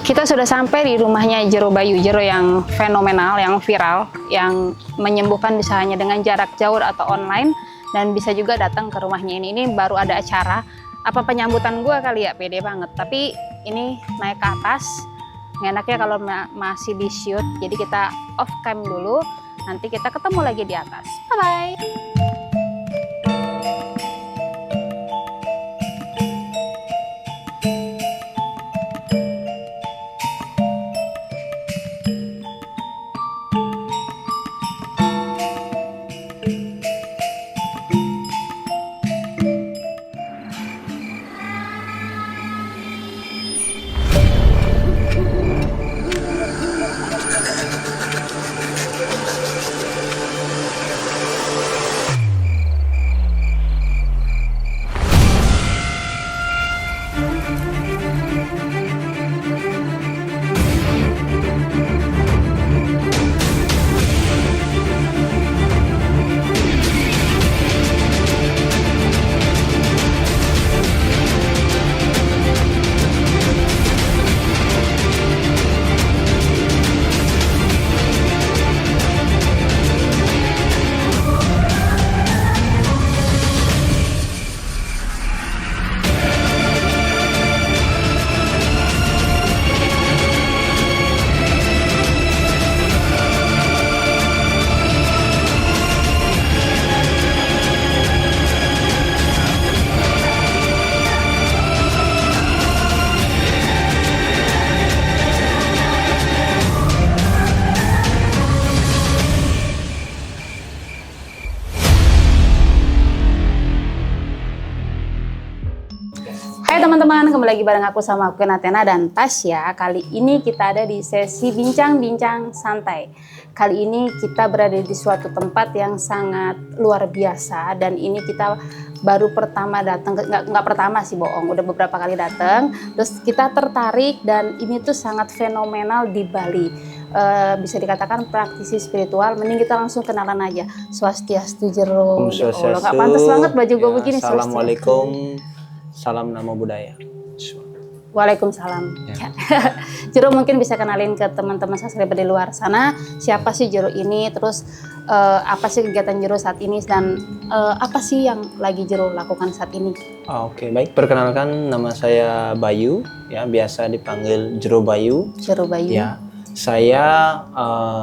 Kita sudah sampai di rumahnya Jero Bayu, Jero yang fenomenal, yang viral, yang menyembuhkan bisa hanya dengan jarak jauh atau online, dan bisa juga datang ke rumahnya ini. Ini baru ada acara, apa penyambutan gua kali ya, pede banget. Tapi ini naik ke atas, enaknya kalau masih di shoot, jadi kita off cam dulu, nanti kita ketemu lagi di atas. Bye-bye! Hai teman-teman, kembali lagi bareng aku sama Queen Athena dan Tasya. Kali ini kita ada di sesi bincang-bincang santai. Kali ini kita berada di suatu tempat yang sangat luar biasa, dan ini kita baru pertama datang, nggak pertama sih, bohong, udah beberapa kali datang. Terus kita tertarik, dan ini tuh sangat fenomenal di Bali. Bisa dikatakan praktisi spiritual. Mending kita langsung kenalan aja. Swastiastu Jero. Ya Allah, nggak pantas banget baju gue begini. Assalamualaikum. Salam namo budaya. Waalaikumsalam. Ya. Jero mungkin bisa kenalin ke teman-teman subscriber di luar sana, siapa sih Jero ini, terus apa sih kegiatan Jero saat ini, dan apa sih yang lagi Jero lakukan saat ini? Oke, baik. Perkenalkan, nama saya Bayu, ya, biasa dipanggil Jero Bayu. Jero Bayu. Ya, saya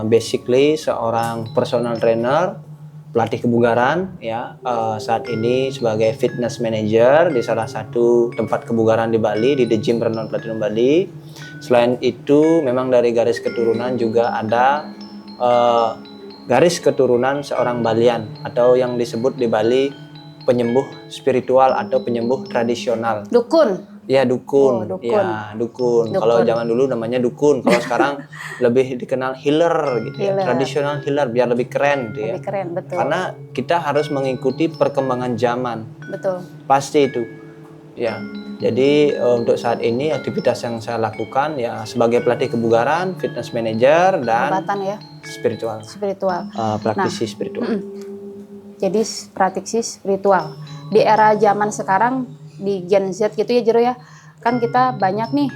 basically seorang personal trainer, pelatih kebugaran, ya. Saat ini sebagai fitness manager di salah satu tempat kebugaran di Bali, di The Gym Renon Platinum Bali. Selain itu, memang dari garis keturunan juga ada garis keturunan seorang Balian, atau yang disebut di Bali penyembuh spiritual atau penyembuh tradisional. Dukun. Ya, dukun. Oh, dukun. Ya, dukun. Kalau zaman dulu namanya dukun. Kalau sekarang lebih dikenal healer gitu ya. Traditional healer, biar lebih keren gitu ya. Lebih keren, betul. Karena kita harus mengikuti perkembangan zaman. Betul. Pasti itu. Ya. Jadi untuk saat ini aktivitas yang saya lakukan ya sebagai pelatih kebugaran, fitness manager, dan Pengobatan ya. Spiritual. Nah, Praktisi spiritual. Jadi praktisi spiritual. Di era zaman sekarang, di Gen Z gitu ya Jero ya, kan kita banyak nih,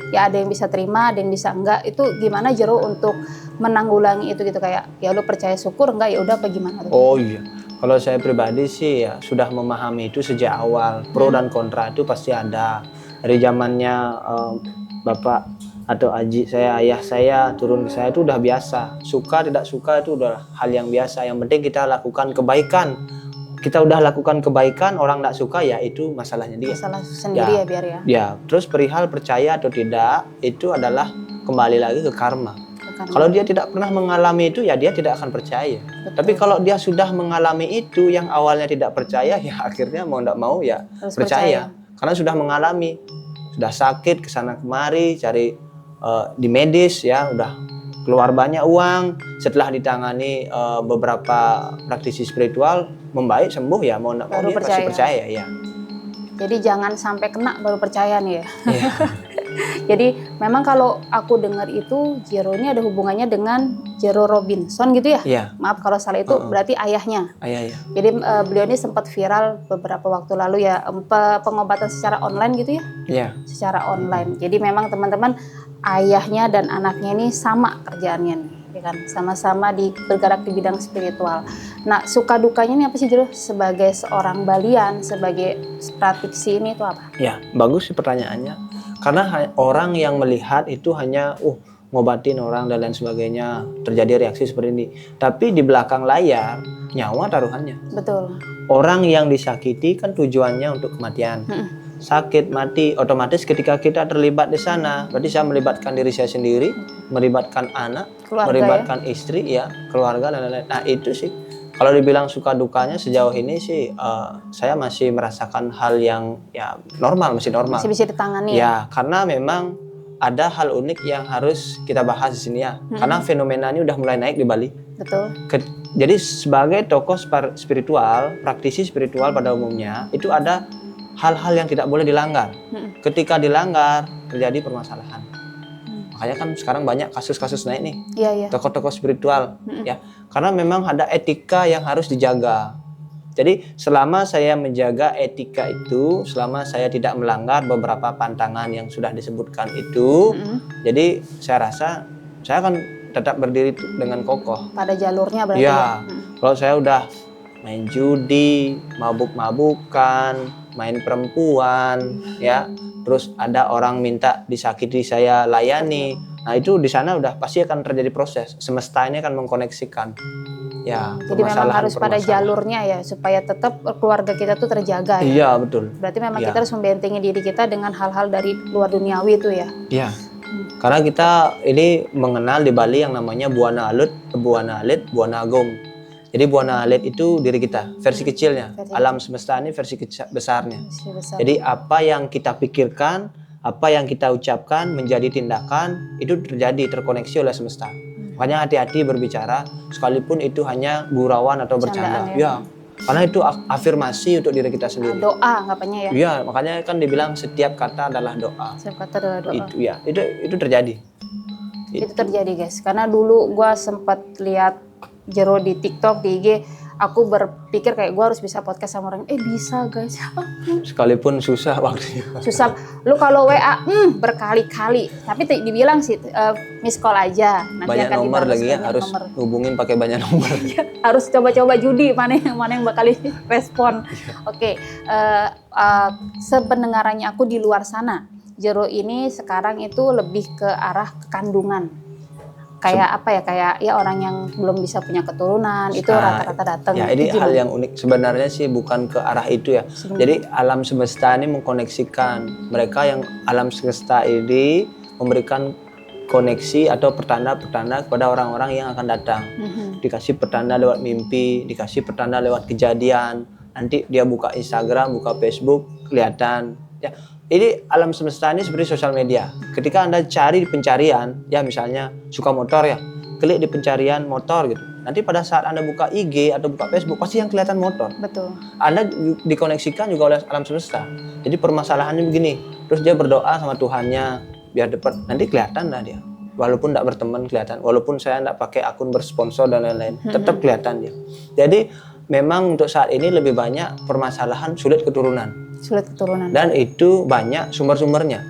ya ada yang bisa terima, ada yang bisa enggak. Itu gimana Jero untuk menanggulangi itu gitu, kayak ya lu percaya syukur, enggak ya udah, apa gimana? Oh iya, kalau saya pribadi sih ya sudah memahami itu sejak awal. Pro dan kontra itu pasti ada. Dari zamannya bapak atau aji saya, ayah saya, turun ke saya itu udah biasa. Suka tidak suka itu udah hal yang biasa. Yang penting kita lakukan kebaikan. Kita udah lakukan kebaikan, orang nggak suka ya itu masalahnya dia. Masalah sendiri ya biar ya. Ya, terus perihal percaya atau tidak itu adalah kembali lagi ke karma. Kalau dia tidak pernah mengalami itu ya dia tidak akan percaya. Betul. Tapi kalau dia sudah mengalami itu, yang awalnya tidak percaya ya akhirnya mau nggak mau ya harus percaya. Karena sudah mengalami, sudah sakit kesana kemari cari di medis ya, udah keluar banyak uang. Setelah ditangani beberapa praktisi spiritual, membaik, sembuh ya mau nggak mau dia pasti percaya ya. Jadi jangan sampai kena baru percaya nih ya. Jadi memang kalau aku dengar itu Jero ini ada hubungannya dengan Jero Robinson gitu ya? Iya. Maaf kalau salah, itu berarti ayahnya. Iya. Jadi beliau ini sempat viral beberapa waktu lalu ya, pengobatan secara online gitu ya? Iya. Secara online. Jadi memang teman-teman, ayahnya dan anaknya ini sama kerjaannya nih, ya kan? Sama-sama bergerak di bidang spiritual. Nah, suka dukanya ini apa sih Jero? Sebagai seorang Balian, sebagai praktisi ini itu apa? Ya, bagus sih pertanyaannya. Karena orang yang melihat itu hanya ngobatin orang dan lain sebagainya, terjadi reaksi seperti ini. Tapi di belakang layar nyawa taruhannya. Betul. Orang yang disakiti kan tujuannya untuk kematian. Sakit, mati, otomatis ketika kita terlibat di sana, berarti saya melibatkan diri saya sendiri, melibatkan anak, Keluarga, melibatkan istri, ya, keluarga dan lain-lain. Nah itu sih. Kalau dibilang suka dukanya sejauh ini sih, saya masih merasakan hal yang ya normal, masih normal. Masih bisa ditangani ya? Karena memang ada hal unik yang harus kita bahas di sini ya. Karena fenomena ini udah mulai naik di Bali. Betul. Jadi sebagai tokoh spiritual, praktisi spiritual pada umumnya, itu ada hal-hal yang tidak boleh dilanggar. Ketika dilanggar, terjadi permasalahan. Makanya kan sekarang banyak kasus-kasus naik nih. Iya. Tokoh-tokoh spiritual, ya. Karena memang ada etika yang harus dijaga. Jadi selama saya menjaga etika itu, selama saya tidak melanggar beberapa pantangan yang sudah disebutkan itu, jadi saya rasa saya akan tetap berdiri dengan kokoh. Pada jalurnya berarti ya. Kalau saya udah main judi, mabuk-mabukan, main perempuan, ya, terus ada orang minta disakiti saya layani, nah itu di sana udah pasti akan terjadi proses. Semesta ini akan mengkoneksikan. Ya, jadi memang harus pada jalurnya ya, supaya tetap keluarga kita tuh terjaga ya. Iya, betul. Berarti memang kita harus membentengi diri kita dengan hal-hal dari luar duniawi itu ya. Iya. Karena kita ini mengenal di Bali yang namanya Buana Alit, Buana Agung. Jadi Buana Alit itu diri kita, versi kecilnya. Alam semesta ini versi besarnya. Jadi apa yang kita pikirkan, apa yang kita ucapkan menjadi tindakan, itu terkoneksi oleh semesta. Makanya hati-hati berbicara, sekalipun itu hanya gurauan atau bercanda. Ya. Karena itu afirmasi untuk diri kita sendiri. Doa anggapannya ya. Iya, makanya kan dibilang setiap kata adalah doa. Setiap kata adalah doa. Itu ya, itu terjadi. Itu terjadi guys. Karena dulu gue sempat lihat Jero di TikTok, di IG, aku berpikir kayak gue harus bisa podcast sama orang. Bisa guys. Sekalipun susah waktunya. Susah. Lu kalau WA berkali-kali. Tapi dibilang sih miss call aja. Nanti banyak akan nomor lagi ya, harus hubungin pakai banyak nomor. Harus coba-coba judi mana yang bakal respon. Oke. Sependengarannya aku di luar sana, Jero ini sekarang itu lebih ke arah kandungan. Kayak apa ya, kayak ya orang yang belum bisa punya keturunan itu rata-rata datang. Ya ini hal yang unik sebenarnya sih, bukan ke arah itu ya. Jadi alam semesta ini mengkoneksikan mereka, yang alam semesta ini memberikan koneksi atau pertanda-pertanda kepada orang-orang yang akan datang. Dikasih pertanda lewat mimpi, dikasih pertanda lewat kejadian. Nanti dia buka Instagram, buka Facebook, kelihatan. Ya, ini alam semesta ini seperti sosial media. Ketika Anda cari di pencarian, ya misalnya suka motor ya, klik di pencarian motor gitu. Nanti pada saat Anda buka IG atau buka Facebook, pasti yang kelihatan motor. Betul. Anda dikoneksikan juga oleh alam semesta. Jadi permasalahannya begini, terus dia berdoa sama Tuhannya biar dapat, nanti kelihatan lah dia. Walaupun tidak berteman kelihatan, walaupun saya tidak pakai akun bersponsor dan lain-lain, tetap kelihatan dia. Jadi memang untuk saat ini lebih banyak permasalahan sulit keturunan. Dan itu banyak sumber-sumbernya.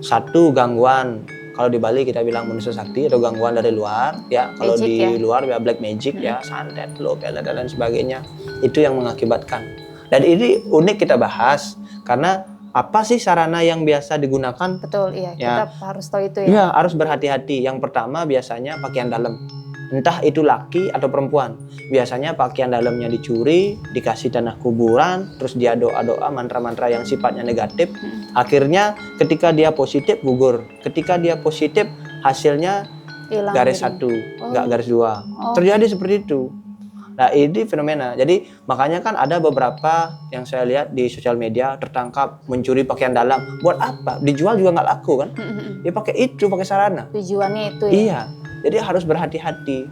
Satu, gangguan. Kalau di Bali kita bilang manusia sakti atau gangguan dari luar, ya. Kalau di luar ya black magic, ya, santet, low pelet dan lain sebagainya. Itu yang mengakibatkan. Dan ini unik kita bahas karena apa sih sarana yang biasa digunakan? Betul, iya. Ya. Kita harus tahu itu ya. Iya, harus berhati-hati. Yang pertama biasanya pakaian dalam. Entah itu laki atau perempuan. Biasanya pakaian dalamnya dicuri, dikasih tanah kuburan, terus dia doa-doa, mantra-mantra yang sifatnya negatif. Akhirnya ketika dia positif, gugur. Ketika dia positif, hasilnya hilang, garis satu, nggak garis dua. Terjadi seperti itu. Nah ini fenomena. Jadi makanya kan ada beberapa yang saya lihat di sosial media tertangkap mencuri pakaian dalam. Buat apa? Dijual juga nggak laku kan? Dia pakai itu, pakai sarana. Tujuannya itu ya? Iya. Jadi harus berhati-hati.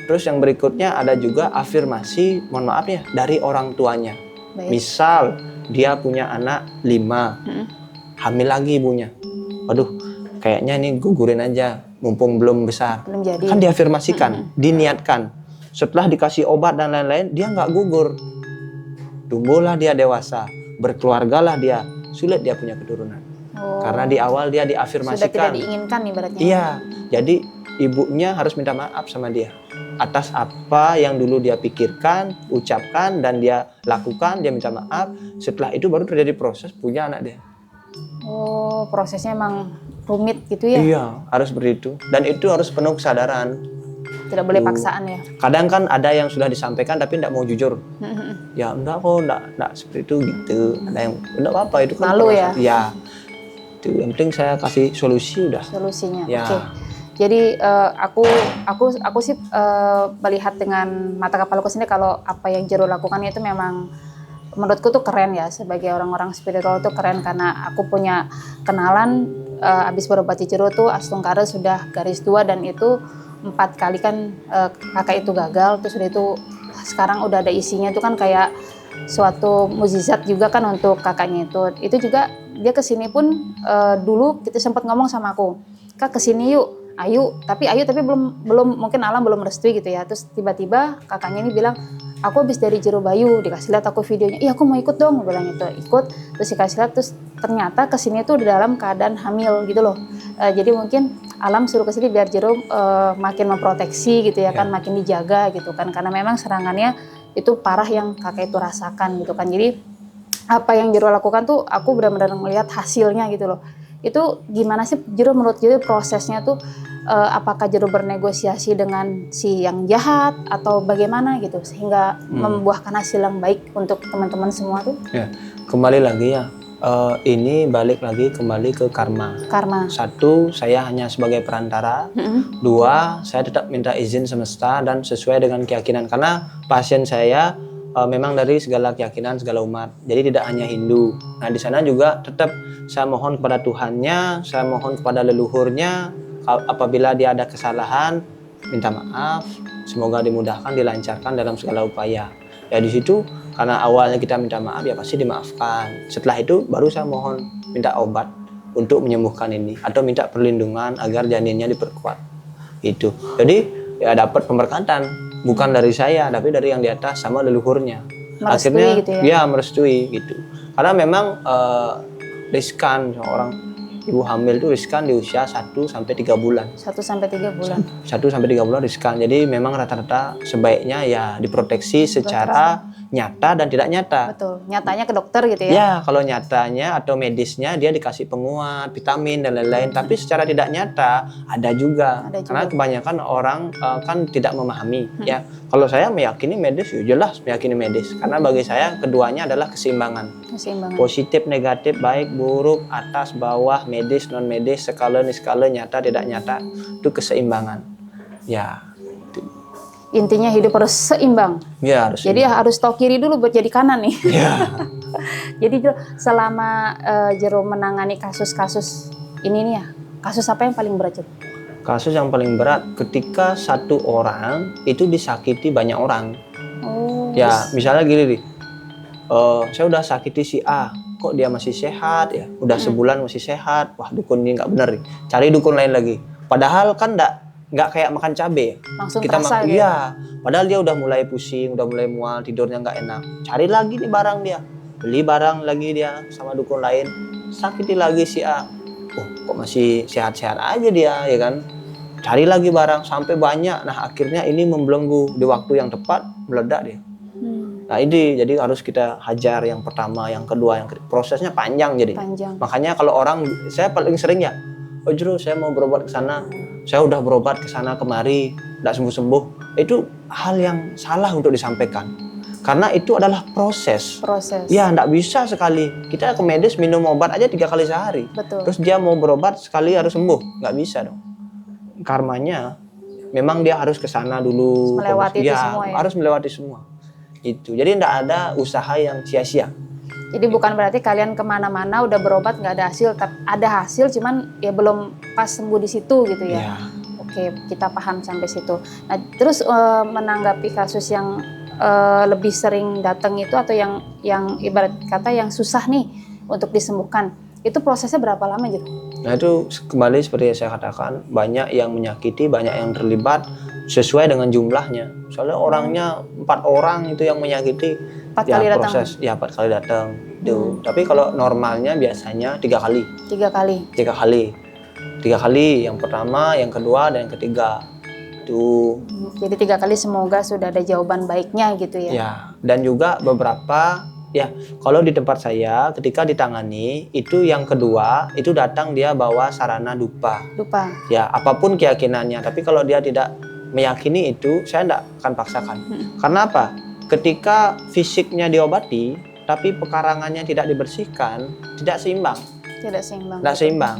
Terus yang berikutnya ada juga afirmasi, mohon maaf ya, dari orang tuanya. Baik. Misal dia punya anak 5, hamil lagi ibunya. waduh kayaknya ini gugurin aja, mumpung belum besar. Belum jadi. Kan diafirmasikan, diniatkan. Setelah dikasih obat dan lain-lain, dia nggak gugur. Tumbuhlah dia dewasa, berkeluargalah dia, sulit dia punya keturunan. Oh. Karena di awal dia Sudah diafirmasikan. tidak diinginkan nih beratnya. Iya, jadi ibunya harus minta maaf sama dia atas apa yang dulu dia pikirkan, ucapkan, dan dia lakukan. Dia minta maaf. Setelah itu baru terjadi proses punya anak dia. Oh, prosesnya emang rumit gitu ya? Iya, harus seperti itu. Dan itu harus penuh kesadaran. Tidak boleh paksaan ya? Kadang kan ada yang sudah disampaikan tapi tidak mau jujur. Ya enggak kok, enggak seperti itu gitu. Ada yang enggak apa-apa itu kan. Malu proses. ya? Ya. Itu yang penting saya kasih solusi udah. Solusinya. Ya. Oke. Jadi aku sih melihat dengan mata kepalaku sendiri kalau apa yang Jero lakukan itu memang menurutku tuh keren ya, sebagai orang-orang spiritual tuh keren, karena aku punya kenalan abis berobat di Jero tuh Astungkara sudah garis 2 dan itu 4 kali kan kakak itu gagal, terus udah itu sekarang udah ada isinya tuh kan kayak suatu mukjizat juga kan untuk kakaknya itu juga dia kesini pun dulu kita sempat ngomong sama aku, Kak kesini yuk, ayo tapi belum mungkin alam belum merestui gitu ya. Terus tiba-tiba kakaknya ini bilang, aku habis dari Jero Bayu, dikasih lihat aku videonya, iya aku mau ikut dong, bilang itu ikut, terus dikasih lihat, terus ternyata kesini tuh di dalam keadaan hamil gitu loh. Jadi mungkin alam suruh kesini biar Jero makin memproteksi gitu ya kan, makin dijaga gitu kan, karena memang serangannya itu parah yang kakak itu rasakan gitu kan. Jadi apa yang Jero lakukan tuh aku benar-benar melihat hasilnya gitu loh. Itu gimana sih Jero, menurut Jero prosesnya tuh apakah Jero bernegosiasi dengan si yang jahat atau bagaimana gitu sehingga membuahkan hasil yang baik untuk teman-teman semua tuh? Ya, kembali lagi ya. Ini balik lagi kembali ke karma. Karma. 1, saya hanya sebagai perantara. 2, saya tetap minta izin semesta dan sesuai dengan keyakinan, karena pasien saya memang dari segala keyakinan, segala umat. Jadi tidak hanya Hindu. Nah di sana juga tetap saya mohon kepada Tuhannya, saya mohon kepada leluhurnya. Apabila dia ada kesalahan, minta maaf. Semoga dimudahkan, dilancarkan dalam segala upaya. Ya di situ karena awalnya kita minta maaf ya pasti dimaafkan. Setelah itu baru saya mohon minta obat untuk menyembuhkan ini atau minta perlindungan agar janinnya diperkuat. Itu. Jadi ya dapat pemberkatan bukan dari saya tapi dari yang di atas sama leluhurnya. Merestui Akhirnya gitu ya? Ya merestui gitu. Karena memang riskan seorang ibu hamil itu riskan di usia 1 sampai 3 bulan. 1 sampai 3 bulan. 1 sampai 3 bulan riskan. Jadi memang rata-rata sebaiknya ya diproteksi secara nyata dan tidak nyata. Betul. Nyatanya ke dokter gitu ya? Ya, kalau nyatanya atau medisnya dia dikasih penguat, vitamin dan lain-lain. Tapi secara tidak nyata ada juga. Karena kebanyakan orang kan tidak memahami. Ya, kalau saya meyakini medis, ya jelas meyakini medis. Karena bagi saya keduanya adalah keseimbangan. Positif, negatif, baik, buruk, atas, bawah, medis, non medis, skala, niskala, nyata, tidak nyata, itu keseimbangan. Ya. Intinya hidup harus seimbang. Ya, harus. Jadi harus tahu kiri dulu buat jadi kanan nih. Ya. Jadi selama Jero menangani kasus-kasus ini nih ya, kasus apa yang paling berat Jero? Kasus yang paling berat ketika satu orang itu disakiti banyak orang. Oh. Ya, misalnya gini nih. Saya udah sakiti si A, kok dia masih sehat ya? Udah sebulan masih sehat. Wah, dukun ini nggak bener nih. Cari dukun lain lagi. Padahal kan nggak kayak makan cabai. Langsung kita terasa gitu. Iya. Padahal dia udah mulai pusing, udah mulai mual, tidurnya nggak enak. Cari lagi nih barang dia. Beli barang lagi dia sama dukun lain. Sakiti lagi si A. Oh, kok masih sehat-sehat aja dia, ya kan? Cari lagi barang sampai banyak. Nah, akhirnya ini membelenggu. Di waktu yang tepat meledak dia. Nah ini jadi harus kita hajar yang pertama, yang kedua, yang ketiga. Prosesnya panjang jadi. Makanya kalau orang, saya paling sering ya, oh Jero saya mau berobat ke sana, saya udah berobat ke sana kemari, tidak sembuh-sembuh. Itu hal yang salah untuk disampaikan. Karena itu adalah proses. Ya tidak bisa sekali. Kita ke medis minum obat aja 3 kali sehari. Betul. Terus dia mau berobat sekali harus sembuh, nggak bisa dong. Karmanya memang dia harus ke sana dulu. Melewati itu semua ya. Harus melewati semua. Itu. Jadi tidak ada usaha yang sia-sia. Jadi bukan berarti kalian kemana-mana udah berobat nggak ada hasil, tapi ada hasil cuman ya belum pas sembuh di situ gitu ya. Ya. Oke, kita paham sampai situ. Nah, terus menanggapi kasus yang lebih sering datang itu atau yang ibarat kata yang susah nih untuk disembuhkan, itu prosesnya berapa lama gitu? Nah itu kembali seperti yang saya katakan, banyak yang menyakiti, banyak yang terlibat sesuai dengan jumlahnya. Soalnya orangnya 4 orang itu yang menyakiti, 4 ya kali datang. proses ya 4 kali datang. Tuh. Tapi kalau normalnya biasanya 3 kali. 3 kali. 3 kali. 3 kali, yang pertama, yang kedua, dan yang ketiga. Tuh. Jadi 3 kali semoga sudah ada jawaban baiknya gitu ya. Ya, dan juga beberapa ya, kalau di tempat saya ketika ditangani itu yang kedua itu datang dia bawa sarana dupa. Dupa. Ya, apapun keyakinannya, tapi kalau dia tidak meyakini itu, saya tidak akan paksakan. Karena apa? Ketika fisiknya diobati, tapi pekarangannya tidak dibersihkan, tidak seimbang. Tidak seimbang. Tidak seimbang.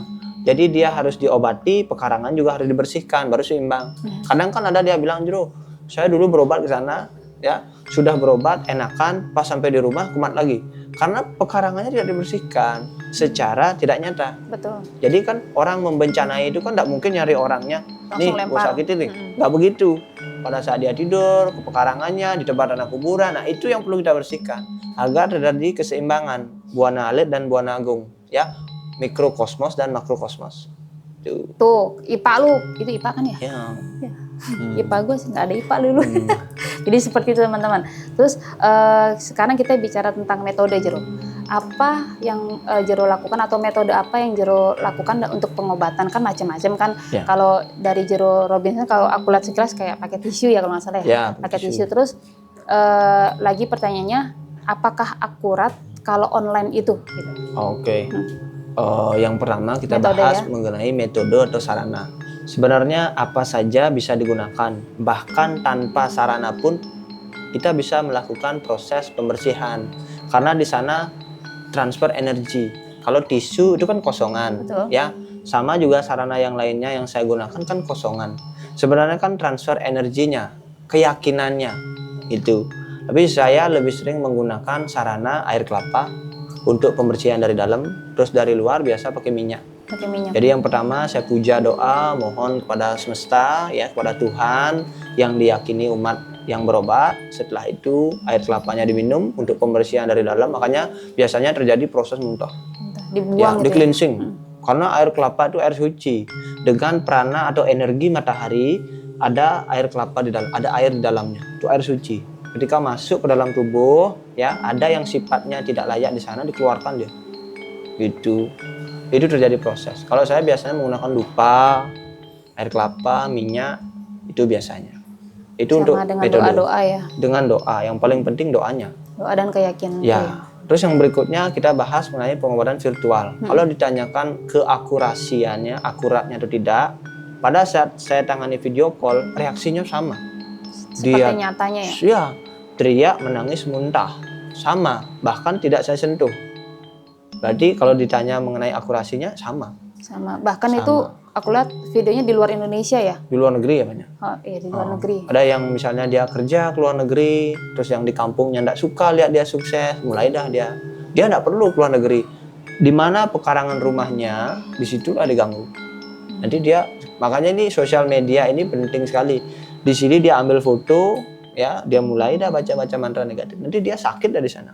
Jadi dia harus diobati, pekarangan juga harus dibersihkan, baru seimbang. Kadang kan ada dia bilang, Jero, saya dulu berobat ke sana, ya sudah berobat, enakan, pas sampai di rumah kumat lagi. Karena pekarangannya tidak dibersihkan secara tidak nyata. Betul. Jadi kan orang membencanai itu kan tidak mungkin nyari orangnya, nih Langsung gue lempar. sakit ini. Nggak begitu. Pada saat dia tidur, ke pekarangannya, di tempat tanah kuburan, nah itu yang perlu kita bersihkan. Agar terjadi keseimbangan Buana Alit dan Buana Agung. Ya, mikrokosmos dan makrokosmos. Tuh, IPA lu, itu IPA kan ya? Ya. Ya. IPA gue nggak ada IPA dulu. Jadi seperti itu teman-teman. Terus sekarang kita bicara tentang metode Jero. Apa yang Jero lakukan atau metode apa yang Jero lakukan untuk pengobatan? Kan macam-macam kan. Ya. Kalau dari Jero Robinson, kalau aku lihat sekilas kayak pakai tisu ya kalau nggak salah ya. Ya, Pakai tisu. Terus lagi pertanyaannya, apakah akurat kalau online itu? Gitu. Oke. Yang pertama kita Metode, bahas ya? mengenai metode atau sarana. Sebenarnya apa saja bisa digunakan, bahkan tanpa sarana pun kita bisa melakukan proses pembersihan. Karena di sana transfer energi. Kalau tisu itu kan kosongan, Betul. ya. Sama juga sarana yang lainnya yang saya gunakan kan kosongan. Sebenarnya kan transfer energinya, keyakinannya itu. Tapi saya lebih sering menggunakan sarana air kelapa untuk pembersihan dari dalam, terus dari luar biasa pakai minyak. Pakai minyak. Jadi yang pertama saya puja doa, mohon kepada semesta, ya kepada Tuhan yang diyakini umat yang berobat. Setelah itu air kelapanya diminum untuk pembersihan dari dalam, makanya biasanya terjadi proses muntah. Dibuang Di gitu. cleansing. Karena air kelapa itu air suci. Dengan prana atau energi matahari, ada air kelapa di dalam, ada air di dalamnya. Itu air suci. Ketika masuk ke dalam tubuh, ya ada yang sifatnya tidak layak di sana dikeluarkan dia. Gitu. Itu terjadi proses. Kalau saya biasanya menggunakan dupa, air kelapa, minyak, itu biasanya. Itu Sama untuk dengan metode. doa-doa ya. Dengan doa, yang paling penting doanya. Doa dan keyakinan. Ya. Terus yang berikutnya kita bahas mengenai pengobatan virtual. Kalau ditanyakan keakurasiannya, akuratnya atau tidak, pada saat saya tangani video call, reaksinya sama. Seperti nyatanya ya. Ya, teriak, menangis, muntah, sama, bahkan tidak saya sentuh. Berarti kalau ditanya mengenai akurasinya sama. Sama. Bahkan Sama. itu aku lihat videonya di luar Indonesia ya. Di luar negeri ya banyak. Oh, iya di luar negeri. Ada yang misalnya dia kerja ke luar negeri, terus yang di kampungnya tidak suka lihat dia sukses, mulai dah dia tidak perlu ke luar negeri. Di mana pekarangan rumahnya, di situlah diganggu. Nanti dia, makanya ini sosial media ini penting sekali. Di sini dia ambil foto, ya dia mulai dah baca-baca mantra negatif. Nanti dia sakit dari sana.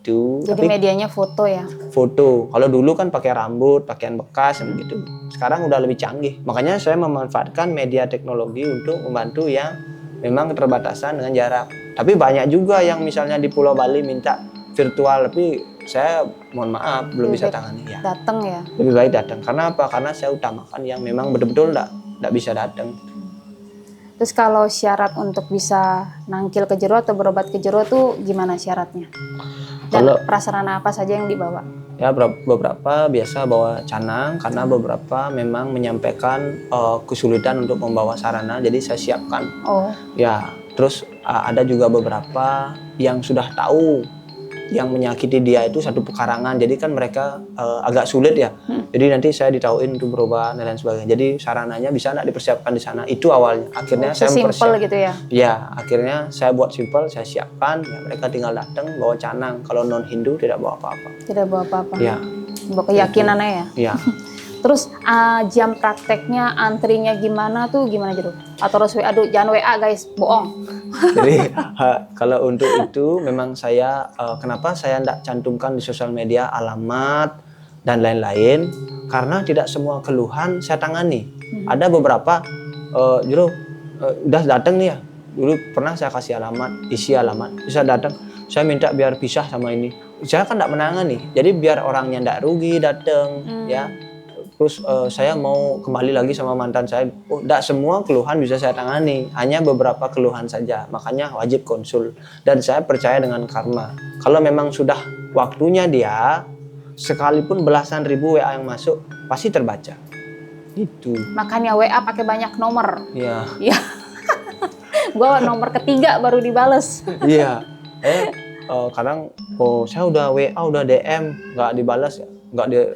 Tuh, Jadi medianya foto ya. foto. Kalau dulu kan pakai rambut, pakaian bekas yang begitu. Sekarang udah lebih canggih. Makanya saya memanfaatkan media teknologi untuk membantu yang memang keterbatasan dengan jarak. Tapi banyak juga yang misalnya di Pulau Bali minta virtual, tapi saya mohon maaf belum bisa tangani ya. Datang ya. Lebih baik datang. Karena apa? Karena saya utamakan yang memang betul-betul enggak bisa datang. Terus kalau syarat untuk bisa nangkil ke jero atau berobat ke jero tuh gimana syaratnya? Dan Kalau- prasarana apa saja yang dibawa? Ya beberapa biasa bawa canang karena beberapa memang menyampaikan kesulitan untuk membawa sarana, jadi saya siapkan. Oh, Ya, terus ada juga beberapa yang sudah tahu yang menyakiti dia itu satu pekarangan, jadi kan mereka agak sulit ya. Jadi nanti saya ditauin untuk berobat dan lain sebagainya. Jadi sarananya bisa nggak dipersiapkan di sana. Itu awalnya. Akhirnya saya simple gitu ya. Ya, akhirnya saya buat simpel, saya siapkan. Ya, mereka tinggal datang bawa canang. Kalau non Hindu tidak bawa apa-apa. Tidak bawa apa-apa. Ya, Bawa keyakinannya ya. ya. Terus jam prakteknya, antrinya gimana tuh gimana gitu? Atau harus WA dulu? Jangan WA guys, bohong. Jadi kalau untuk itu memang saya kenapa saya tidak cantumkan di sosial media alamat, dan lain-lain, karena tidak semua keluhan saya tangani. Ada beberapa udah datang nih ya, dulu pernah saya kasih alamat, isi alamat, bisa datang, saya minta biar pisah sama ini, saya kan tidak menangani, jadi biar orangnya tidak rugi datang ya. Terus saya mau kembali lagi sama mantan saya. Tidak semua keluhan bisa saya tangani, hanya beberapa keluhan saja. Makanya wajib konsul. Dan saya percaya dengan karma. Kalau memang sudah waktunya dia, sekalipun belasan ribu WA yang masuk, pasti terbaca. Itu. Makanya WA pakai banyak nomor. Iya. Iya. Gua nomor ketiga baru dibales. Iya. Kadang saya udah WA, udah DM, nggak dibalas ya.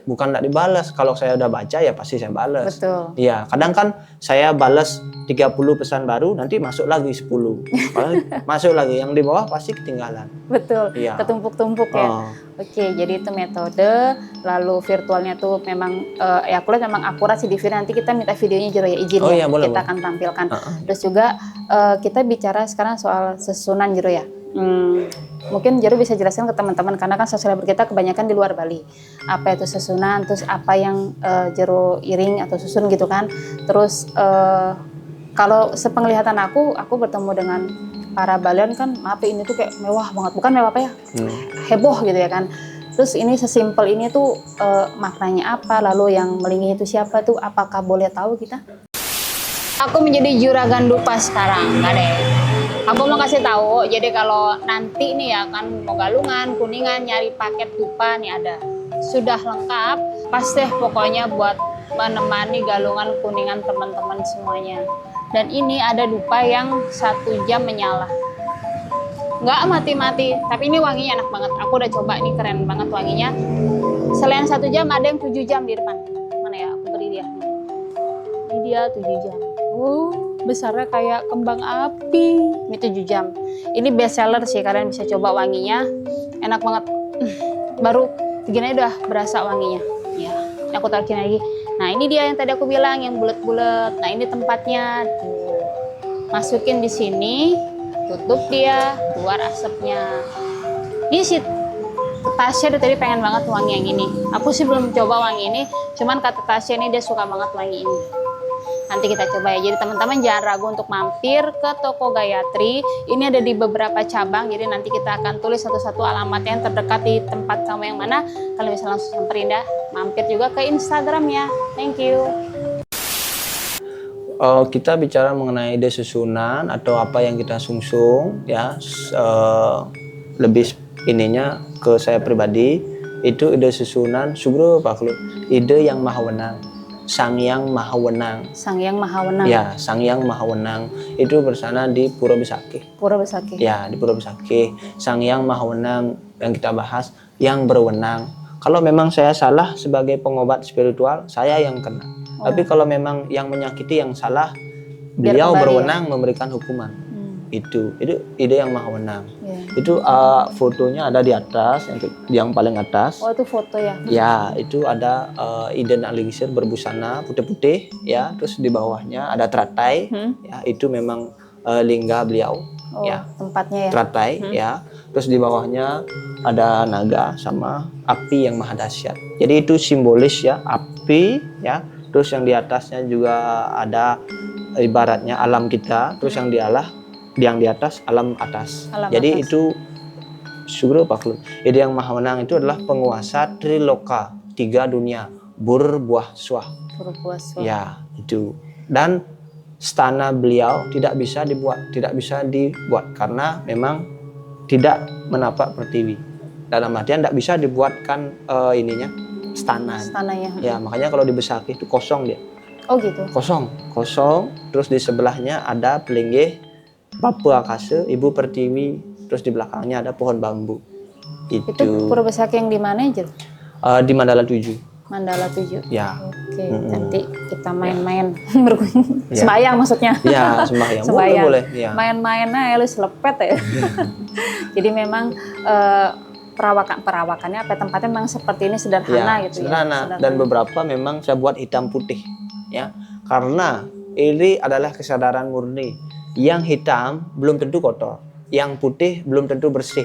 Bukan nggak dibalas, kalau saya udah baca ya pasti saya balas. Betul. Iya, kadang kan saya balas 30 pesan baru, nanti masuk lagi 10. Masuk lagi, yang di bawah pasti ketinggalan. Betul, Iya. ketumpuk-tumpuk ya. Oke, jadi itu metode, lalu virtualnya tuh memang ya aku lihat memang akurat sih di video, nanti kita minta videonya Jero ya, izin Oh, ya, iya, boleh, kita boleh. akan tampilkan. Terus juga kita bicara sekarang soal susunan Jero ya. Mungkin Jero bisa jelaskan ke teman-teman karena kan subscriber kita kebanyakan di luar Bali. Apa itu susunan, terus apa yang Jero iring atau susun gitu kan. Terus kalau sepenglihatan aku bertemu dengan para Balian kan, maaf ya, ini tuh kayak mewah banget, bukan mewah apa ya, heboh gitu ya kan. Terus ini sesimpel ini tuh maknanya apa, lalu yang melingih itu siapa tuh, apakah boleh tahu kita? Aku menjadi juragan dupa sekarang, nggak deh. Aku mau kasih tahu, jadi kalau nanti nih ya kan mau Galungan, Kuningan nyari paket dupa nih ada, sudah lengkap, pas deh pokoknya buat menemani Galungan, Kuningan teman-teman semuanya. Dan ini ada dupa yang 1 jam menyala, nggak mati-mati, tapi ini wanginya enak banget. Aku udah coba, ini keren banget wanginya. Selain 1 jam ada yang 7 jam di depan. Mana ya? Aku beri dia. Ini dia 7 jam. Besarnya kayak kembang api. Ini 7 jam. Ini best seller sih, kalian bisa coba wanginya. Enak banget. Baru segini udah berasa wanginya. Ya, aku taruhin lagi. Nah, ini dia yang tadi aku bilang yang bulat-bulat. Nah, ini tempatnya. Tuh. Masukin di sini, tutup dia, keluar asapnya. Ini sih Tasya tadi pengen banget wangi yang ini. Aku sih belum coba wangi ini, cuman kata Tasya ini dia suka banget wangi ini. Nanti kita coba ya. Jadi teman-teman jangan ragu untuk mampir ke toko Gayatri. Ini ada di beberapa cabang. Jadi nanti kita akan tulis satu-satu alamatnya yang terdekat di tempat kamu yang mana. Kalian bisa langsung samperin dah. Mampir juga ke Instagramnya. Thank you. Kita bicara mengenai ide susunan atau apa yang kita sungsung ya, lebih ininya ke saya pribadi itu ide susunan Subro Paklut, ide yang maha wenang. Sang Yang Maha Wenang. Sang Yang Maha Wenang. Ya, Sang Yang Maha Wenang itu bersana di Pura Besakih. Pura Besakih. Ya, di Pura Besakih. Sang Yang Maha Wenang yang kita bahas, yang berwenang. Kalau memang saya salah sebagai pengobat spiritual, saya yang kena. Tapi kalau memang yang menyakiti yang salah, beliau berwenang memberikan hukuman. Itu ide yang maha wenang. Itu fotonya ada di atas, yang paling atas. Oh, itu foto ya? Ya, itu ada ide Naligisir berbusana putih-putih ya, terus di bawahnya ada teratai. Ya, itu memang lingga beliau. Oh, ya, tempatnya ya. Teratai ya. Terus di bawahnya ada naga sama api yang maha dahsyat. Jadi itu simbolis ya, api ya. Terus yang di atasnya juga ada ibaratnya alam kita, terus yang di atas alam atas. Jadi atas. Itu Sugro Paklut. Ide yang maha menang itu adalah penguasa Triloka, 3 dunia, berbuah swah. Berbuah swah. Ya, itu. Dan stana beliau tidak bisa dibuat karena memang tidak menapak pertiwi. Dalam artian tidak bisa dibuatkan stananya. Ya, makanya kalau di Besakih itu kosong dia. Oh gitu. Kosong. Terus di sebelahnya ada pelinggih Bapu Akase, Ibu Pertiwi, terus di belakangnya ada pohon bambu. Itu Pura Besakih yang di mana aja? Di Mandala 7. Mandala 7. Ya. Oke, nanti kita main-main sembayang maksudnya. Ya, sembayang. Boleh. Ya. Main-mainnya lu selepet ya. Jadi memang perawakannya tempatnya memang seperti ini sederhana gitu sederhana. Dan beberapa memang saya buat hitam putih ya. Karena ini adalah kesadaran murni. Yang hitam belum tentu kotor, yang putih belum tentu bersih.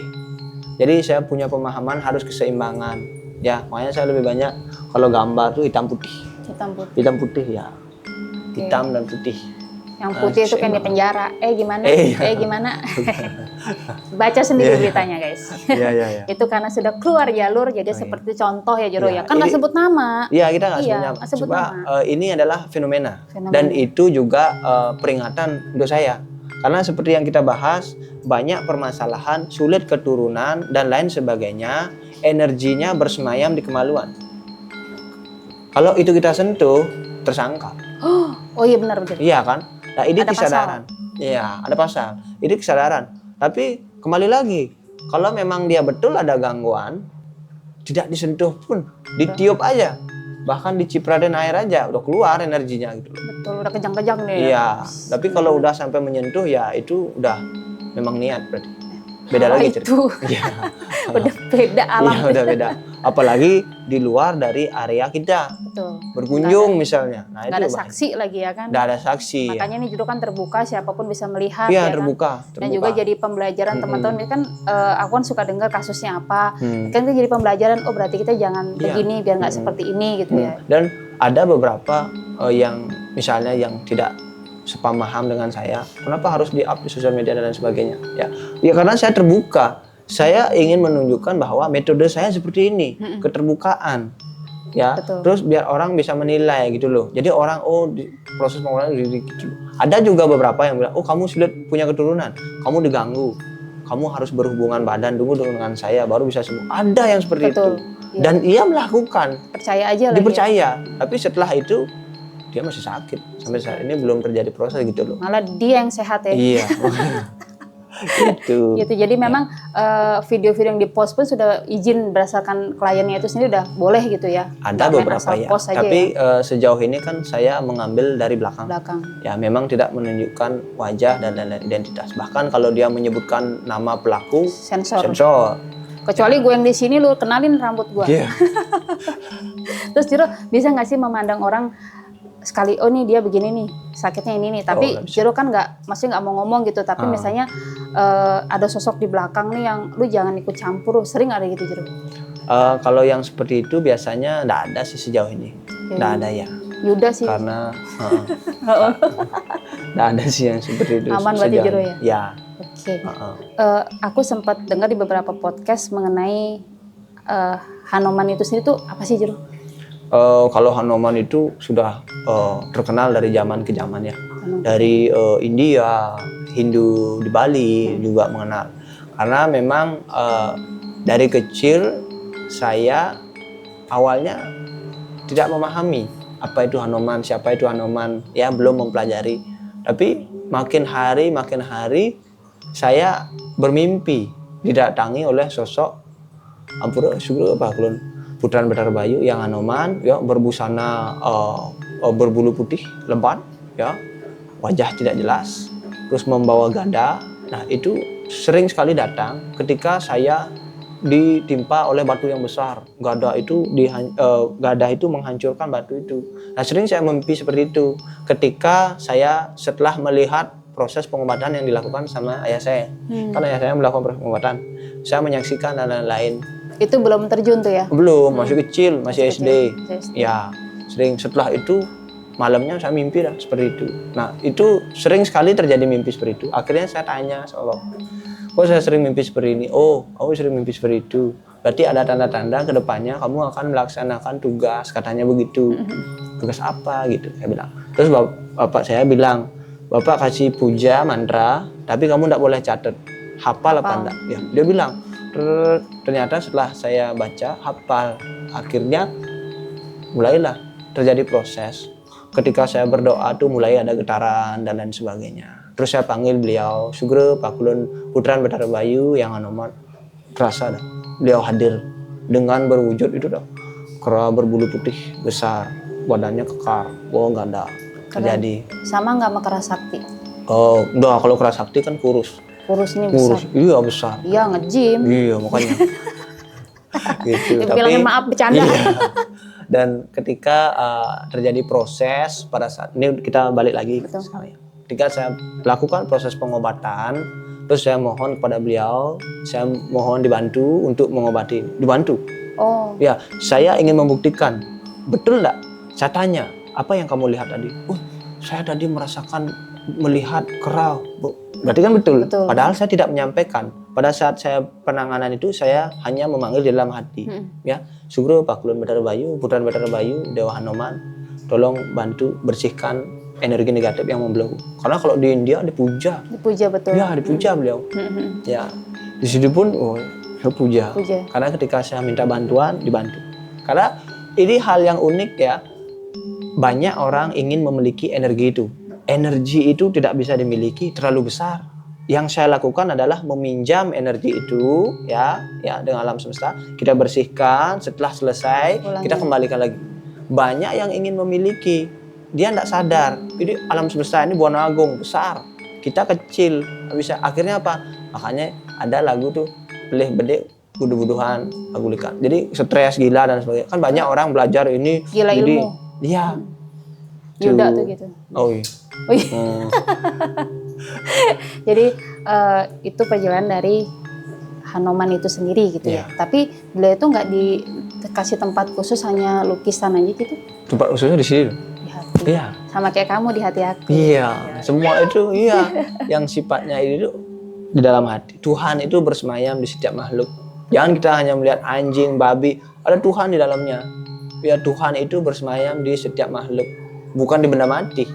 Jadi saya punya pemahaman harus keseimbangan. Ya, makanya saya lebih banyak kalau gambar tuh hitam putih. Hitam putih ya. Hitam dan putih. Yang putih itu kan di penjara. Gimana? Iya. Gimana? Baca sendiri beritanya, guys. Iya. Itu karena sudah keluar jalur, jadi seperti contoh ya Jero ya. Kan nggak sebut nama. Iya, kita nggak sebut nama. Ini adalah fenomena. Dan itu juga peringatan untuk saya. Karena seperti yang kita bahas, banyak permasalahan, sulit keturunan dan lain sebagainya, energinya bersemayam di kemaluan. Kalau itu kita sentuh, tersangka. Oh iya benar. Iya kan? Nah, ini kesadaran. Iya, ada pasal. Ini kesadaran. Tapi kembali lagi, kalau memang dia betul ada gangguan, tidak disentuh pun, ditiup aja. Bahkan dicipratin air aja, udah keluar energinya gitu. Betul, udah kejang-kejang nih. Iya, tapi kalau udah sampai menyentuh ya itu udah memang niat berarti. Beda lagi cerita. Iya. Udah beda alam. Iya, udah beda. Apalagi di luar dari area kita. Betul. Berkunjung misalnya. Nah, nggak ada saksi lagi ya kan? Nggak ada saksi. Makanya ini juga kan terbuka, siapapun bisa melihat. Iya, ya terbuka. Kan? Dan juga jadi pembelajaran teman-teman. Kan aku kan suka dengar kasusnya apa. Kan itu jadi pembelajaran. Oh berarti kita jangan begini biar nggak seperti ini gitu ya. Dan ada beberapa yang misalnya yang tidak sepaham dengan saya, kenapa harus di-up di sosial media dan lain sebagainya? Ya karena saya terbuka. Saya ingin menunjukkan bahwa metode saya seperti ini, keterbukaan. Ya, betul. Terus biar orang bisa menilai gitu loh. Jadi orang di proses pengobatan gitu. Ada juga beberapa yang bilang, "Oh, kamu sudah punya keturunan, kamu diganggu. Kamu harus berhubungan badan dulu dengan saya baru bisa sembuh." Ada yang seperti itu. Iya. Dan ia melakukan. Percaya aja lah. Dipercaya. Tapi setelah itu dia masih sakit. Sampai saat ini belum terjadi proses gitu loh. Malah dia yang sehat ya. Iya. Gitu. Jadi memang video-video yang dipost pun sudah izin berdasarkan kliennya itu sendiri udah boleh gitu ya. Ada beberapa ya. Tapi sejauh ini kan saya mengambil dari belakang. Ya memang tidak menunjukkan wajah dan lain-lain identitas. Bahkan kalau dia menyebutkan nama pelaku sensor. Kecuali gue yang di sini lu kenalin rambut gue. Yeah. Terus Jero bisa nggak sih memandang orang sekali, oh nih dia begini nih sakitnya ini nih, tapi Jero kan maksudnya nggak mau ngomong gitu, tapi misalnya ada sosok di belakang nih yang lu jangan ikut campur, sering ada gitu Jero? Kalau yang seperti itu biasanya nggak ada sih sejauh ini, nggak ada ya. Yuda sih. Karena nggak ada sih yang seperti itu. Aman berarti Jero ya? Ya. Oke. Aku sempat dengar di beberapa podcast mengenai Hanoman itu sendiri tuh apa sih Jero? Kalau Hanoman itu sudah terkenal dari zaman ke zaman ya. Dari India, Hindu di Bali juga mengenal. Karena memang dari kecil saya awalnya tidak memahami apa itu Hanoman, siapa itu Hanoman, ya belum mempelajari. Tapi makin hari saya bermimpi didatangi oleh sosok Ampura Sugro Bakulun Putraan Betara Bayu yang Hanoman ya berbusana berbulu putih lebat ya, wajah tidak jelas, terus membawa gada. Nah itu sering sekali datang ketika saya ditimpa oleh batu yang besar. Gada itu menghancurkan batu itu. Nah sering saya mimpi seperti itu ketika saya setelah melihat proses pengobatan yang dilakukan sama ayah saya. Kan ayah saya melakukan proses pengobatan, saya menyaksikan dan lain-lain. Itu belum terjun tuh ya? Belum, masih kecil, masih SD. Ya, sering setelah itu malamnya saya mimpi lah seperti itu. Nah, itu sering sekali terjadi mimpi seperti itu. Akhirnya saya tanya sama Bapak, kok saya sering mimpi seperti ini? Oh, kamu sering mimpi seperti itu. Berarti ada tanda-tanda ke depannya kamu akan melaksanakan tugas, katanya begitu. Tugas apa gitu, saya bilang. Terus Bapak saya bilang, Bapak kasih puja mantra, tapi kamu tidak boleh catat. Hafal apa enggak? Ya, dia bilang. Ternyata setelah saya baca, hafal. Akhirnya mulailah terjadi proses. Ketika saya berdoa tuh mulai ada getaran dan lain sebagainya. Terus saya panggil beliau, Sugro Bakulun Putraan Betara Bayu yang Hanoman. Terasa dah, beliau hadir dengan berwujud itu dah. Kera berbulu putih besar, badannya kekar. Oh nggak ada terjadi. Sama nggak sama Kera Sakti? Oh enggak, kalau Kera Sakti kan kurus. Kurus ini besar. Iya besar. Iya nge-gym. Iya makanya. Gitu. Tapi maaf bercanda. Iya. Dan ketika terjadi proses pada saat ini kita balik lagi. Ketika saya lakukan proses pengobatan, terus saya mohon kepada beliau, saya mohon dibantu untuk mengobati. Dibantu Oh, Ya, saya ingin membuktikan. Betul nggak? Saya tanya, apa yang kamu lihat tadi? Oh, saya tadi melihat kerau. Berarti kan betul. Betul. Padahal saya tidak menyampaikan. Pada saat saya penanganan itu, saya hanya memanggil di dalam hati. Ya, Sugro Pakulun Betara Bayu, Putra Betara Bayu, Dewa Hanoman, tolong bantu bersihkan energi negatif yang membelenggu. Karena kalau di India dipuja. dipuja betul. Ya, dipuja beliau. Ya, di situ pun puja. Puja. Karena ketika saya minta bantuan, dibantu. Karena ini hal yang unik ya. Banyak orang ingin memiliki energi itu. Energi itu tidak bisa dimiliki, terlalu besar. Yang saya lakukan adalah meminjam energi itu ya dengan alam semesta. Kita bersihkan, setelah selesai kita kembalikan lagi. Banyak yang ingin memiliki, dia tidak sadar. Jadi alam semesta ini buana agung, besar. Kita kecil, bisa. Akhirnya apa? Makanya ada lagu tuh, beleh bedek budu-buduhan agulikan. Jadi stres, gila dan sebagainya. Kan banyak orang belajar ini Gila jadi, ilmu. Iya. Yuda tuh gitu. Oh iya. Oh, iya. Jadi itu perjalanan dari Hanoman itu sendiri gitu ya. Tapi beliau itu nggak dikasih tempat khusus, hanya lukisan aja gitu. Tempat khususnya di sini. Di hati. Iya. Sama kayak kamu di hati aku. Iya. Semua itu yang sifatnya itu di dalam hati. Tuhan itu bersemayam di setiap makhluk. Jangan kita hanya melihat anjing, babi, ada Tuhan di dalamnya. Ya, Tuhan itu bersemayam di setiap makhluk, bukan di benda mati.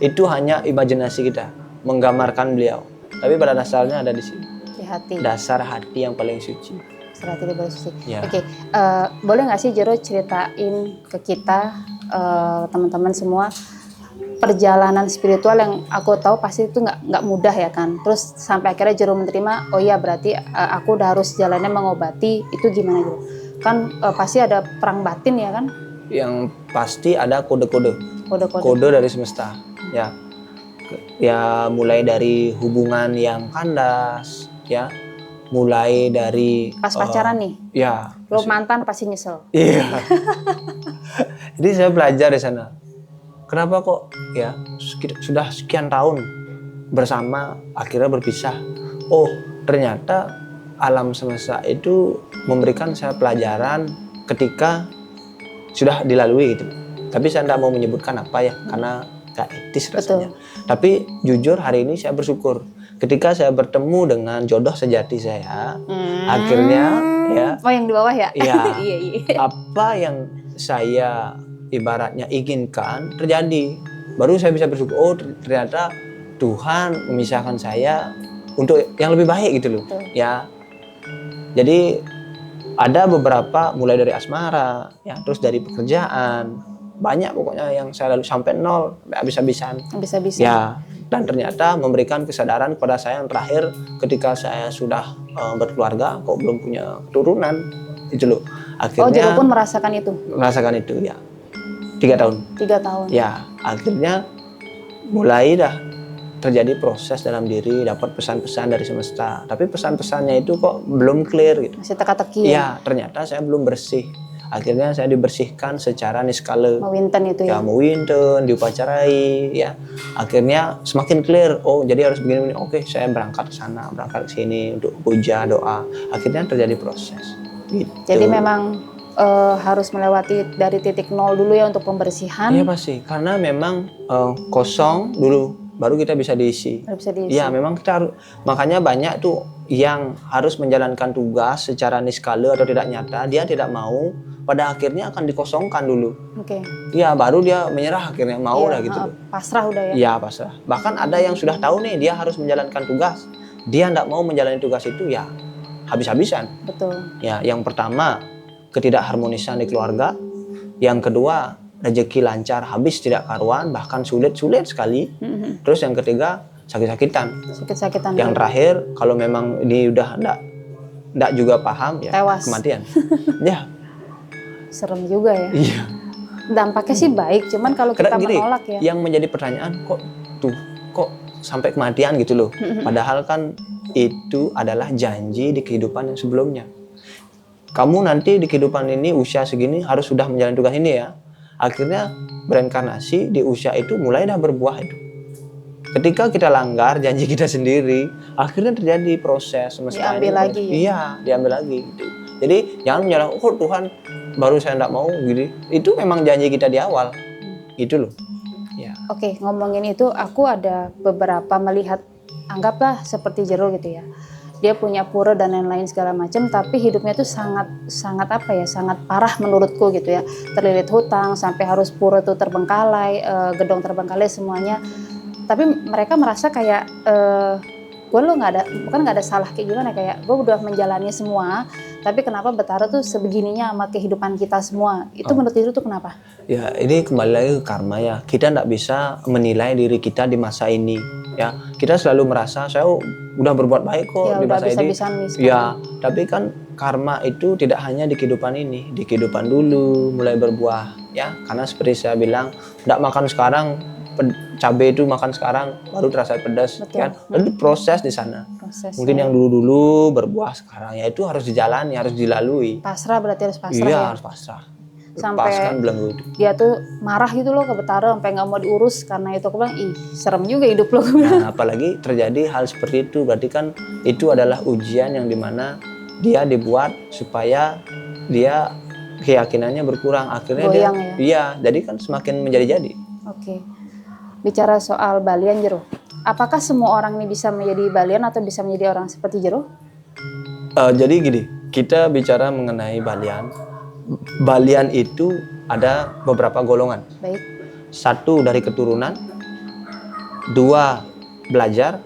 Itu hanya imajinasi kita menggambarkan beliau. Tapi pada dasarnya ada di sini. Di hati. Dasar hati yang paling suci. Dasar hati yang paling suci. Ya. Oke, boleh nggak sih Jero ceritain ke kita teman-teman semua perjalanan spiritual yang aku tahu pasti itu nggak mudah ya kan. Terus sampai akhirnya Jero menerima, oh iya berarti aku udah harus jalannya mengobati, itu gimana Jero? Kan pasti ada perang batin ya kan? Yang pasti ada kode-kode. Kode-kode. Kode dari semesta. Ya mulai dari hubungan yang kandas, ya. Mulai dari Pas pacaran nih, ya. lo mantan pasti nyesel. Iya. Jadi saya belajar di sana. Kenapa kok ya sudah sekian tahun bersama akhirnya berpisah? Oh, ternyata alam semesta itu memberikan saya pelajaran ketika sudah dilalui gitu. Tapi saya tidak mau menyebutkan apa ya, karena gak etis rasanya. Betul. Tapi jujur hari ini saya bersyukur ketika saya bertemu dengan jodoh sejati saya. Akhirnya ya. Oh, yang di bawah ya? Iya. Iya. Apa yang saya ibaratnya inginkan terjadi. Baru saya bisa bersyukur, oh ternyata Tuhan memisahkan saya untuk yang lebih baik gitu loh. Betul. Ya. Jadi ada beberapa mulai dari asmara, ya, terus dari pekerjaan, banyak pokoknya yang saya lalu sampai nol, sampai habis-habisan. Bisa-bisa. Ya, dan ternyata memberikan kesadaran kepada saya yang terakhir ketika saya sudah berkeluarga, kok belum punya keturunan, itu loh. Akhirnya. Oh, Jero pun merasakan itu? Merasakan itu, ya. 3 tahun. 3 tahun. Ya, akhirnya mulai dah terjadi proses dalam diri, dapat pesan-pesan dari semesta. Tapi pesan-pesannya itu kok belum clear gitu. Masih teka-teki ya? Ternyata saya belum bersih. Akhirnya saya dibersihkan secara niskala. Mewinten itu ya? Ya, mewinten, diupacarai, ya. Akhirnya semakin clear. Oh, jadi harus begini-begini. Oke, saya berangkat ke sana, berangkat ke sini untuk puja, doa. Akhirnya terjadi proses. Gitu. Jadi memang harus melewati dari titik nol dulu ya untuk pembersihan. Iya pasti, karena memang kosong dulu. Baru kita bisa diisi. Ya, memang kita harus, makanya banyak tuh yang harus menjalankan tugas secara niskala atau tidak nyata, dia tidak mau, pada akhirnya akan dikosongkan dulu. Oke. Ya, baru dia menyerah akhirnya, mau lah gitu. Pasrah udah ya? Iya, pasrah. Bahkan ada yang sudah tahu nih, dia harus menjalankan tugas. Dia tidak mau menjalani tugas itu, ya habis-habisan. Betul. Ya, yang pertama, ketidakharmonisan di keluarga. Yang kedua, rezeki lancar habis tidak karuan, bahkan sulit sekali. Terus yang ketiga, sakit-sakitan. Yang terakhir, kalau memang ini udah enggak juga paham, ya tewas. Kematian. Ya. Serem juga ya. Iya. Dampaknya sih baik, cuman kalau kita menolak ya. Yang menjadi pertanyaan, kok sampai kematian gitu loh. Padahal kan itu adalah janji di kehidupan yang sebelumnya. Kamu nanti di kehidupan ini usia segini harus sudah menjalani tugas ini ya. Akhirnya bereinkarnasi di usia itu mulai dah berbuah itu. ketika kita langgar janji kita sendiri, akhirnya terjadi proses semesta Diambil ini. lagi ya? Iya, diambil lagi gitu. Jadi jangan menyalahkan, oh Tuhan baru saya enggak mau gini. Itu memang janji kita di awal. Gitu loh. Ya. Oke, ngomongin itu aku ada beberapa melihat, anggaplah seperti Jero gitu ya. Dia punya pura dan lain-lain segala macam, tapi hidupnya tuh sangat apa ya, sangat parah menurutku gitu ya. Terlilit hutang sampai harus pura tuh terbengkalai, gedong terbengkalai semuanya. Tapi mereka merasa kayak gue lo bukan nggak ada salah kayak gimana, kayak gue udah menjalani semua, tapi kenapa Betara tuh sebegininya sama kehidupan kita semua. Itu menurut itu tuh kenapa? Ya ini kembali lagi ke karma ya. Kita nggak bisa menilai diri kita di masa ini ya. Kita selalu merasa saya udah berbuat baik kok Ya, di udah masa ini. bisa-bisa nih sekarang. Ya, tapi kan karma itu tidak hanya di kehidupan ini, di kehidupan dulu mulai berbuah ya. Karena seperti saya bilang, nggak makan sekarang, cabai itu makan sekarang baru terasa pedas. Betul. Kan. Itu proses di sana. Prosesnya. Mungkin yang dulu-dulu berbuah sekarang ya itu harus dijalani, harus dilalui. Pasrah berarti harus pasrah Iya, ya. harus pasrah. Sampai Lepaskan belenggu itu. dia tuh marah gitu loh ke Betara sampai nggak mau diurus karena itu. Aku bilang, ih serem juga hidup lo. Nah, apalagi terjadi hal seperti itu, berarti kan itu adalah ujian yang dimana dia dibuat supaya dia keyakinannya berkurang, akhirnya Goyang dia, ya? iya, jadi kan semakin menjadi-jadi. Oke. Bicara soal balian Jero, apakah semua orang ini bisa menjadi balian atau bisa menjadi orang seperti Jero? Jadi gini, kita bicara mengenai balian. Balian itu ada beberapa golongan. Baik. 1 dari keturunan, 2 belajar,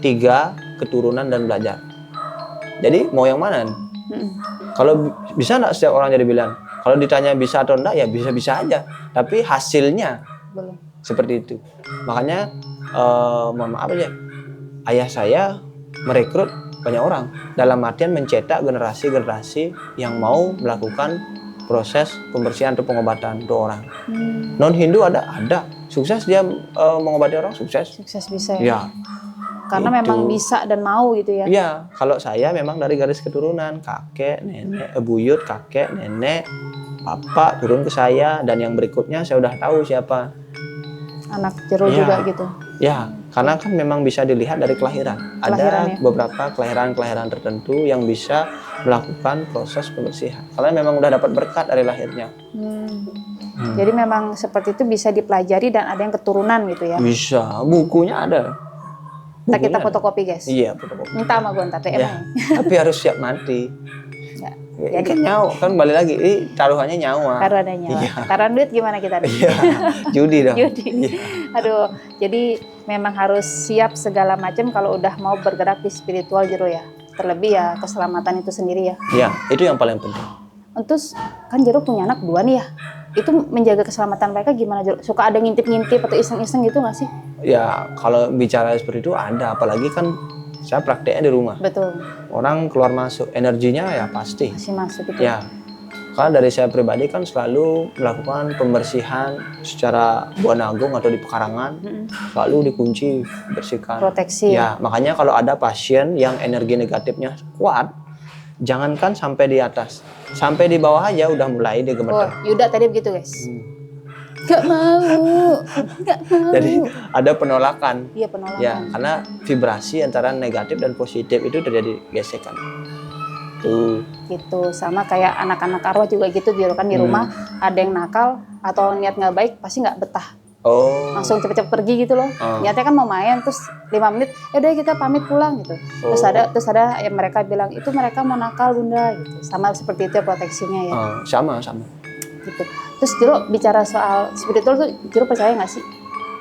3 keturunan dan belajar. Jadi mau yang mana? Kalau bisa nggak setiap orang jadi balian? Kalau ditanya bisa atau enggak ya bisa-bisa aja. Tapi hasilnya Belum. seperti itu. Makanya mohon maaf aja, ayah saya merekrut banyak orang dalam artian mencetak generasi-generasi yang mau melakukan proses pembersihan atau pengobatan untuk orang. Non Hindu ada sukses dia mengobati orang, sukses. Sukses bisa ya. Ya. Karena Itu. memang bisa dan mau gitu ya. Iya, kalau saya memang dari garis keturunan, kakek, nenek, buyut, kakek, nenek, bapak turun ke saya, dan yang berikutnya saya udah tahu siapa. Anak Jero Iya. juga gitu. Ya, karena kan memang bisa dilihat dari kelahiran. Kelahiran, Ada ya. beberapa kelahiran-kelahiran tertentu yang bisa melakukan proses pembersihan. Karena memang udah dapat berkat dari lahirnya. Jadi memang seperti itu bisa dipelajari dan ada yang keturunan gitu ya. Bisa, bukunya ada. Kita Bukunya ada. fotokopi guys. Iya, fotokopi. Minta sama gue ntar TM. Ya, tapi harus siap mati. Ya. Ya, kan nyawa, kan balik lagi, ini taruhannya nyawa. Taruhan nyawa. Iya. Taruhan duit gimana kita? Iya, judi dong. Judi. Iya. Aduh, jadi memang harus siap segala macam kalau udah mau bergerak di spiritual Jero ya. Terlebih ya keselamatan itu sendiri ya. Iya, itu yang paling penting. Terus kan Jero punya anak 2 nih ya. Itu menjaga keselamatan mereka gimana Jero? Suka ada ngintip-ngintip atau iseng-iseng gitu nggak sih? Ya, kalau bicara seperti itu ada, apalagi kan saya prakteknya di rumah. Betul. Orang keluar masuk, energinya ya pasti. Masih masuk gitu. Ya, karena dari saya pribadi kan selalu melakukan pembersihan secara Buana Agung atau di pekarangan, selalu dikunci, bersihkan. Proteksi. Ya, makanya kalau ada pasien yang energi negatifnya kuat, jangankan sampai di atas, sampai di bawah aja udah mulai dia Oh, gemeter. Yuda tadi begitu guys. Gak mau. Jadi ada penolakan. Iya penolakan. Ya, karena vibrasi antara negatif dan positif itu terjadi gesekan. Tuh. Gitu, sama kayak anak-anak arwah juga gitu Jero kan di rumah ada yang nakal atau niat nggak baik pasti nggak betah. Oh. Langsung cepet-cepet pergi gitu loh. Niatnya kan mau main terus 5 menit, ya udah kita pamit pulang gitu. Terus ada yang mereka bilang itu mereka mau nakal Bunda gitu. Sama seperti itu proteksinya ya. Sama. Gitu. Terus Jero bicara soal spiritual tuh Jero percaya nggak sih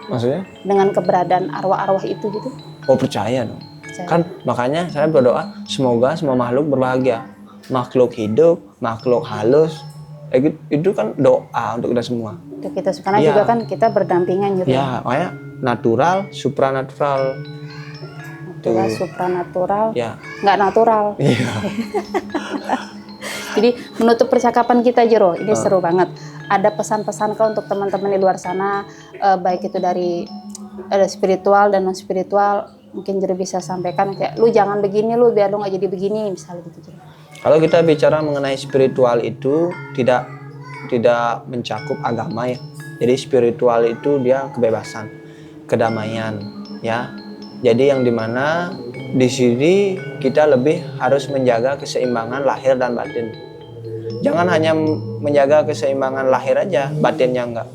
Maksudnya? dengan keberadaan arwah-arwah itu gitu? Oh, percaya dong. Percaya. Kan makanya saya berdoa semoga semua makhluk berbahagia. Makhluk hidup, makhluk halus. Itu kan doa untuk kita semua. Untuk kita karena Iya. juga kan kita berdampingan Jero. Ya, makanya natural, supranatural. Natural, supranatural, Ya. nggak natural. Iya. Jadi menutup percakapan kita Jero, ini seru banget. Ada pesan-pesan kau untuk teman-teman di luar sana, baik itu dari spiritual dan non spiritual, mungkin Jero bisa sampaikan kayak lu jangan begini lu biar lu nggak jadi begini misalnya gitu Jero. Kalau kita bicara mengenai spiritual itu tidak mencakup agama ya. Jadi spiritual itu dia kebebasan. kedamaian, ya. Jadi yang dimana di sini kita lebih harus menjaga keseimbangan lahir dan batin. Jangan hanya menjaga keseimbangan lahir aja, batinnya enggak.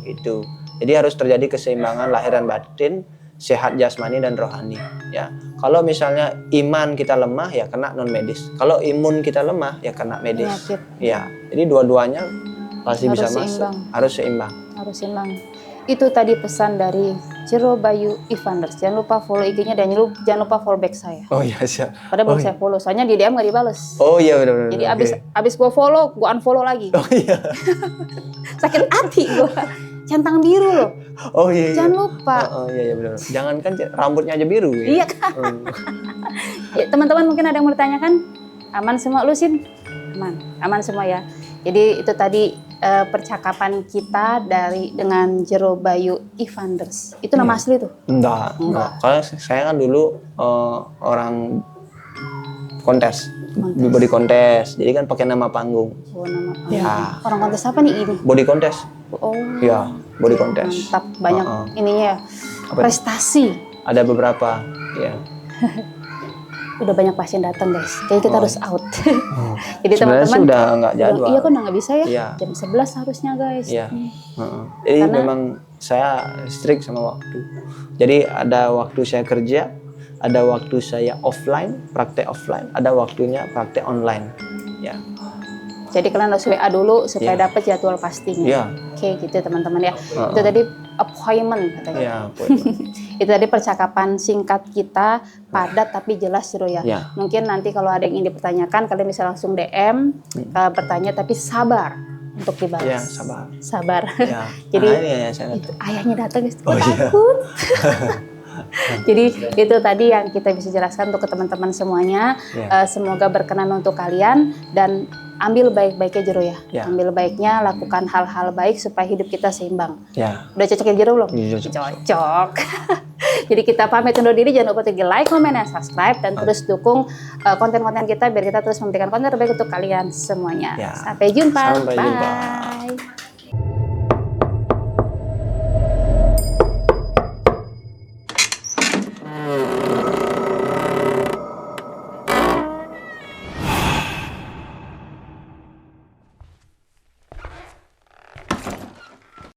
Itu. Jadi harus terjadi keseimbangan lahir dan batin, sehat jasmani dan rohani, ya. Kalau misalnya iman kita lemah, ya kena non medis. Kalau imun kita lemah, ya kena medis. Penyakit. Ya. Jadi dua-duanya pasti Harus bisa masuk. seimbang. Harus seimbang. Harus seimbang. Itu tadi pesan dari Jero Bayu Ivanders. Jangan lupa follow IG-nya dan jangan lupa follow back saya. Oh iya, siap. Padahal belum saya follow, soalnya di DM nggak dibales. Oh iya, benar-benar. Jadi Oke. abis gue follow, gue unfollow lagi. Oh iya. Sakit hati gue. Centang biru loh. Oh iya. Jangan lupa. Oh iya, benar. Jangan kan rambutnya aja biru ya. Iya kan. Ya, teman-teman mungkin ada yang mau ditanyakan? Aman semua lu Sin? Aman semua ya. Jadi itu tadi percakapan kita dengan Jero Bayu Ivanders. Itu nama asli tuh? Enggak. Kalau saya kan dulu orang kontes. Body kontes. Jadi kan pakai nama panggung. Oh, nama panggung. Ya. Orang kontes apa nih ini? Body kontes. Oh. Ya, body kontes. Mantap, banyak ininya ya. Prestasi. Ada beberapa, ya. Udah banyak pasien datang guys. Kayaknya kita harus out. Jadi Sebenarnya sih teman-teman udah nggak jadwal. Iya kok nggak bisa ya? Iya. Jam 11 harusnya guys. Iya. Jadi Karena- memang saya strict sama waktu. Jadi ada waktu saya kerja, ada waktu saya offline, praktek offline, ada waktunya praktek online. Ya. Jadi kalian harus WA dulu supaya Iya. dapat jadwal pastinya. Iya. Oke gitu teman-teman ya. Itu tadi appointment katanya. Ya, Itu tadi percakapan singkat kita, padat tapi jelas Jero ya. Ya. Mungkin nanti kalau ada yang ingin dipertanyakan kalian bisa langsung DM bertanya, tapi sabar untuk dibalas. Ya, sabar. Sabar. Ya. Jadi Nah, ini ya, saya itu ayahnya datang guys, Oh, iya. takut. Jadi itu tadi yang kita bisa jelaskan untuk ke teman-teman semuanya. Ya. Semoga berkenan untuk kalian dan ambil baik-baiknya Jero ya. Ya. Ambil baiknya, lakukan hal-hal baik supaya hidup kita seimbang. Ya. Udah cocok ya Jero belum? Iya, cocok. Cocok. Jadi kita pamit undur diri, jangan lupa like, comment, dan subscribe dan terus dukung konten-konten kita biar kita terus memberikan konten terbaik untuk kalian semuanya. Ya. Sampai jumpa. Sampai jumpa. Bye.